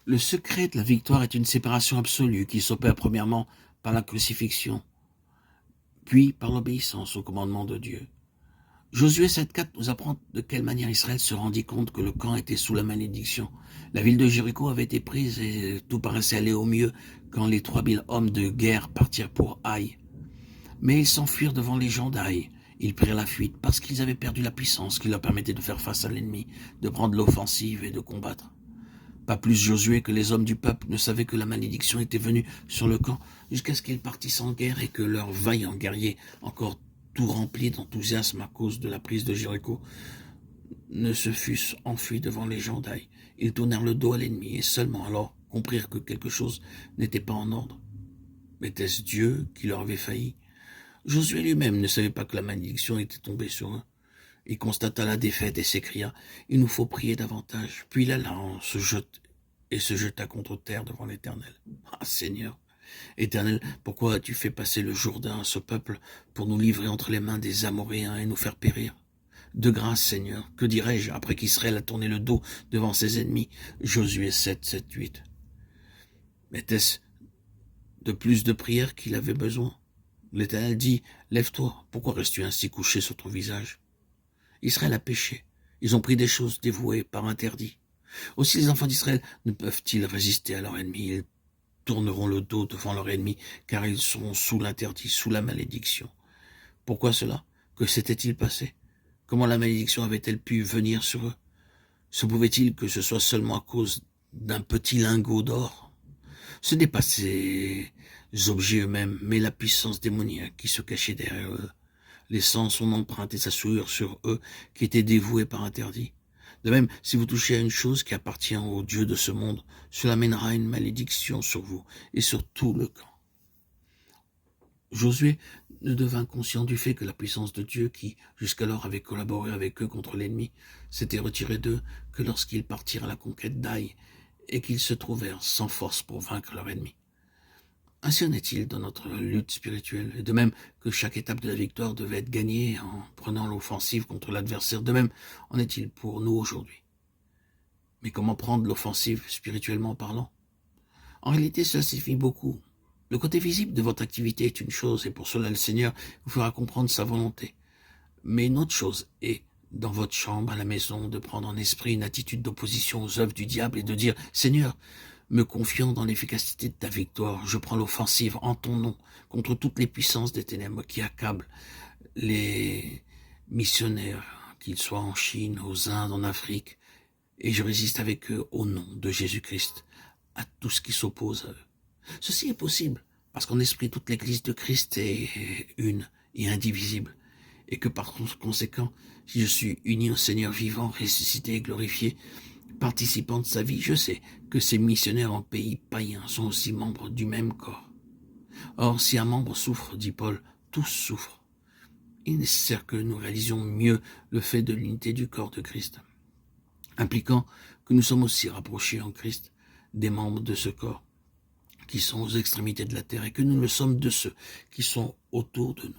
Le secret de la victoire est une séparation absolue qui s'opère premièrement par la crucifixion, puis par l'obéissance au commandement de Dieu. Josué 7,4 nous apprend de quelle manière Israël se rendit compte que le camp était sous la malédiction. La ville de Jéricho avait été prise et tout paraissait aller au mieux quand les 3000 hommes de guerre partirent pour Haï. Mais ils s'enfuirent devant les gens d'Aï. Ils prirent la fuite parce qu'ils avaient perdu la puissance qui leur permettait de faire face à l'ennemi, de prendre l'offensive et de combattre. Pas plus Josué que les hommes du peuple ne savaient que la malédiction était venue sur le camp jusqu'à ce qu'ils partissent en guerre et que leurs vaillants guerriers, encore tout remplis d'enthousiasme à cause de la prise de Jéricho, ne se fussent enfuis devant les gens d'Aï. Ils tournèrent le dos à l'ennemi et seulement alors comprirent que quelque chose n'était pas en ordre. Était-ce Dieu qui leur avait failli? Josué lui-même ne savait pas que la malédiction était tombée sur eux. Il constata la défaite et s'écria « Il nous faut prier davantage ». Puis il alla se jeta contre terre devant l'Éternel. « Ah Seigneur, Éternel, pourquoi as-tu fait passer le Jourdain à ce peuple pour nous livrer entre les mains des Amoréens et nous faire périr ? De grâce, Seigneur, que dirais-je après qu'Israël a tourné le dos devant ses ennemis ?» Josué 7, 7, 8. Mais était-ce de plus de prière qu'il avait besoin? L'Éternel dit « Lève-toi, pourquoi restes-tu ainsi couché sur ton visage ?» Israël a péché. Ils ont pris des choses dévouées par interdit. Aussi les enfants d'Israël ne peuvent-ils résister à leur ennemi. Ils tourneront le dos devant leur ennemi, car ils seront sous l'interdit, sous la malédiction. Pourquoi cela? Que s'était-il passé? Comment la malédiction avait-elle pu venir sur eux? Se pouvait-il que ce soit seulement à cause d'un petit lingot d'or? Ce n'est pas ces objets eux-mêmes, mais la puissance démoniaque qui se cachait derrière eux, laissant son empreinte et sa souillure sur eux qui étaient dévoués par interdit. De même, si vous touchez à une chose qui appartient au Dieu de ce monde, cela mènera une malédiction sur vous et sur tout le camp. Josué ne devint conscient du fait que la puissance de Dieu, qui jusqu'alors avait collaboré avec eux contre l'ennemi, s'était retirée d'eux que lorsqu'ils partirent à la conquête d'Aï et qu'ils se trouvèrent sans force pour vaincre leur ennemi. Ainsi en est-il dans notre lutte spirituelle, et de même que chaque étape de la victoire devait être gagnée en prenant l'offensive contre l'adversaire, de même en est-il pour nous aujourd'hui. Mais comment prendre l'offensive spirituellement parlant? En réalité, cela signifie beaucoup. Le côté visible de votre activité est une chose, et pour cela le Seigneur vous fera comprendre sa volonté. Mais une autre chose est, dans votre chambre, à la maison, de prendre en esprit une attitude d'opposition aux œuvres du diable et de dire « Seigneur, me confiant dans l'efficacité de ta victoire, je prends l'offensive en ton nom contre toutes les puissances des ténèbres qui accablent les missionnaires, qu'ils soient en Chine, aux Indes, en Afrique, et je résiste avec eux au nom de Jésus-Christ à tout ce qui s'oppose à eux. » Ceci est possible parce qu'en esprit toute l'Église de Christ est une et indivisible, et que par conséquent, si je suis uni au Seigneur vivant, ressuscité et glorifié, participant de sa vie, je sais que ces missionnaires en pays païens sont aussi membres du même corps. Or, si un membre souffre, dit Paul, tous souffrent. Il est nécessaire que nous réalisions mieux le fait de l'unité du corps de Christ, impliquant que nous sommes aussi rapprochés en Christ des membres de ce corps qui sont aux extrémités de la terre et que nous le sommes de ceux qui sont autour de nous.